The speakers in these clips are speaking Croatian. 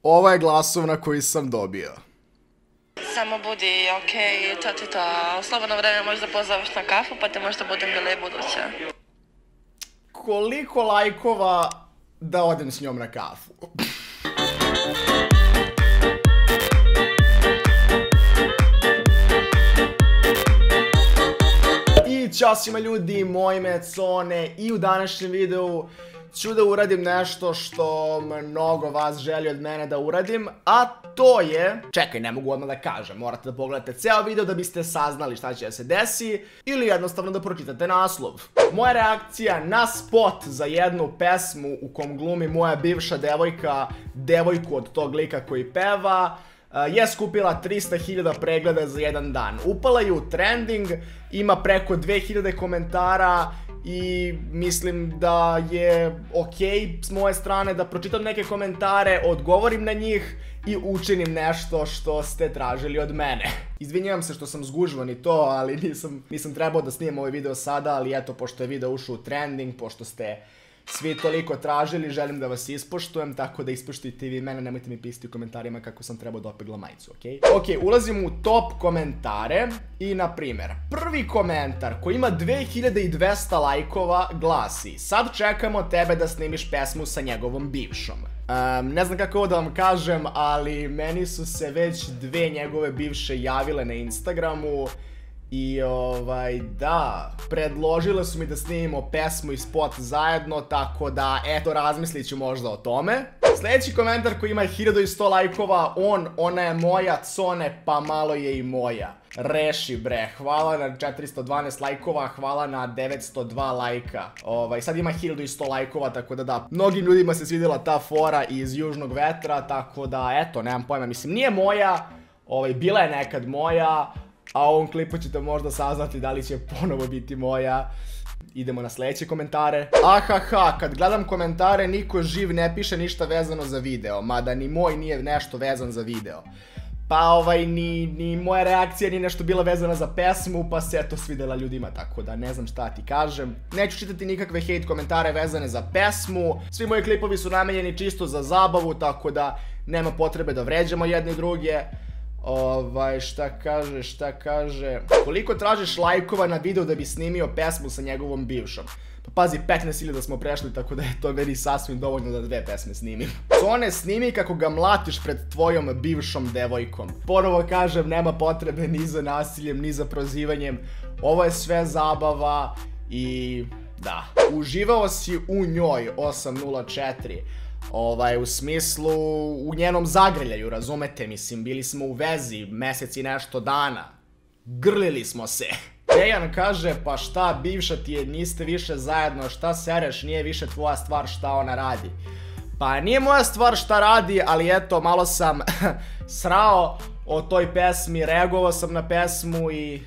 Ovo je glasovna koju sam dobio. Samo budi okej, to ti to. U slobodno vreme možeš da pozoveš na kafu, pa te možda budem bile buduće. Koliko lajkova da odem s njom na kafu? I ćao svima ljudi, moje ime je Cone i u današnjem videu ću da uradim nešto što mnogo vas želi od mene da uradim, a to je... Čekaj, ne mogu odmah da kažem, morate da pogledate ceo video da biste saznali šta će da se desi ili jednostavno da pročitate naslov. Moja reakcija na spot za jednu pesmu u kom glumi moja bivša devojka, devojku od tog lika koji peva, je skupila 300.000 pregleda za jedan dan. Upala je u trending, ima preko 2000 komentara i mislim da je okej s moje strane da pročitam neke komentare, odgovorim na njih i učinim nešto što ste tražili od mene. Izvinjavam se što sam zgužvan i to, ali nisam trebao da snimam ovaj video sada, ali eto, pošto je video ušao u trending, pošto ste svi toliko tražili, želim da vas ispoštujem, tako da ispoštujte i vi mene, nemojte mi pisati u komentarima kako sam trebao da opegla majicu, okej? Okej, ulazim u top komentare i, na primjer, prvi komentar koji ima 2200 lajkova glasi: sad čekamo tebe da snimiš pesmu sa njegovom bivšom. Ne znam kako ovo da vam kažem, ali meni su se već dve njegove bivše javile na Instagramu i da, predložile su mi da snimimo pesmu i spot zajedno, tako da, eto, razmislit ću možda o tome. Sljedeći komentar koji ima 1100 lajkova, ona je moja, Cone, pa malo je i moja. Reši bre, hvala na 412 lajkova, hvala na 902 lajka. Sad ima 1100 lajkova, tako da, mnogim ljudima se svidjela ta fora iz Južnog vetra, tako da, eto, nemam pojma, mislim, nije moja, bila je nekad moja, a u ovom klipu ćete možda saznati da li će ponovo biti moja. Idemo na sljedeće komentare. Ahaha, kad gledam komentare niko živ ne piše ništa vezano za video, mada ni moj nije nešto vezan za video. Pa ni moja reakcija nije nešto bila vezana za pesmu, pa se eto svidjela ljudima, tako da ne znam šta ti kažem. Neću čitati nikakve hate komentare vezane za pesmu, svi moji klipovi su namenjeni čisto za zabavu, tako da nema potrebe da vređamo jedni druge. Šta kaže... Koliko tražiš lajkova na video da bi snimio pesmu sa njegovom bivšom? Pa pazi, 15.000 smo prešli, tako da je to meni sasvim dovoljno da dve pesme snimim. Cone, snimi kako ga mlatiš pred tvojom bivšom devojkom. Ponovo kažem, nema potrebe ni za nasiljem, ni za prozivanjem. Ovo je sve zabava i... da. Uživao si u njoj, 804. U smislu, u njenom zagrljaju, razumete, mislim, bili smo u vezi mesec i nešto dana. Grlili smo se. Dejan kaže, pa šta, bivša ti je, niste više zajedno, šta sereš, nije više tvoja stvar šta ona radi. Pa nije moja stvar šta radi, ali eto, malo sam srao o toj pesmi, reagovao sam na pesmu i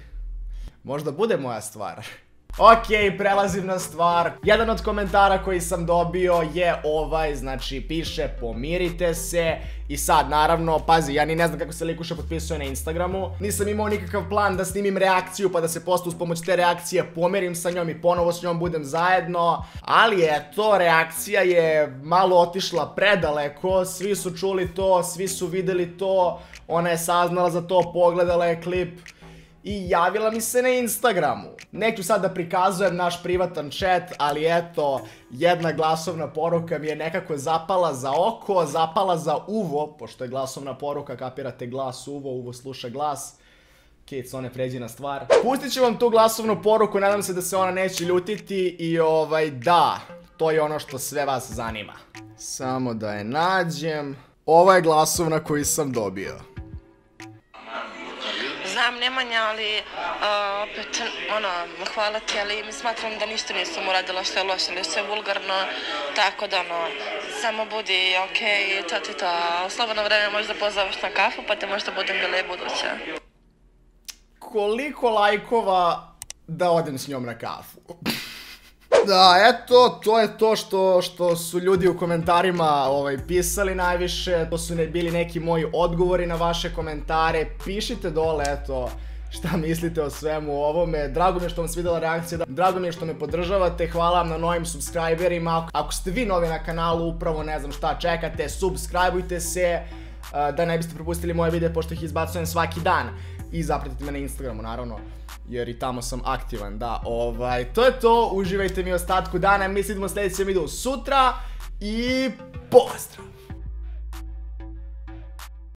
možda bude moja stvar. Okej, prelazim na stvar. Jedan od komentara koji sam dobio je znači piše pomirite se. I sad, naravno, pazi, ja ni ne znam kako se likuša potpisuje na Instagramu. Nisam imao nikakav plan da snimim reakciju pa da se posle uz pomoć te reakcije pomirim sa njom i ponovo s njom budem zajedno. Ali eto, reakcija je malo otišla predaleko, svi su čuli to, svi su videli to, ona je saznala za to, pogledala je klip i javila mi se na Instagramu. Neću sad da prikazujem naš privatan chat, ali eto, jedna glasovna poruka mi je nekako zapala za oko, zapala za uvo, pošto je glasovna poruka, kapirate, glas uvo, uvo sluša glas. Okej, Cone, pređi na stvar. Pustit ću vam tu glasovnu poruku, nadam se da se ona neće ljutiti i da, to je ono što sve vas zanima. Samo da je nađem. Ovo je glasovna koju sam dobio. Znam, Nemanja, ali opet, hvala ti, ali smatram da ništa nisam uradila što je loše ili što je vulgarno, tako da, samo budi okej, to ti to. U slobodno vreme možeš da pozoveš na kafu, pa te možda budem bile buduće. Koliko lajkova da odem s njom na kafu? Da, eto, to je to što su ljudi u komentarima pisali najviše. To su bili neki moji odgovori na vaše komentare. Pišite dole, eto, šta mislite o svemu ovome. Drago mi je što vam se vidjela reakcija, drago mi je što me podržavate, hvala vam na novim subscriberima. Ako ste vi novi na kanalu, upravo ne znam šta čekate, subscribeujte se da ne biste propustili moje videe pošto ih izbacujem svaki dan. I zapratite me na Instagramu naravno, jer i tamo sam aktivan, da. To je to, uživajte mi ostatku dana, mi se vidimo u sljedećem videu sutra i pozdrav!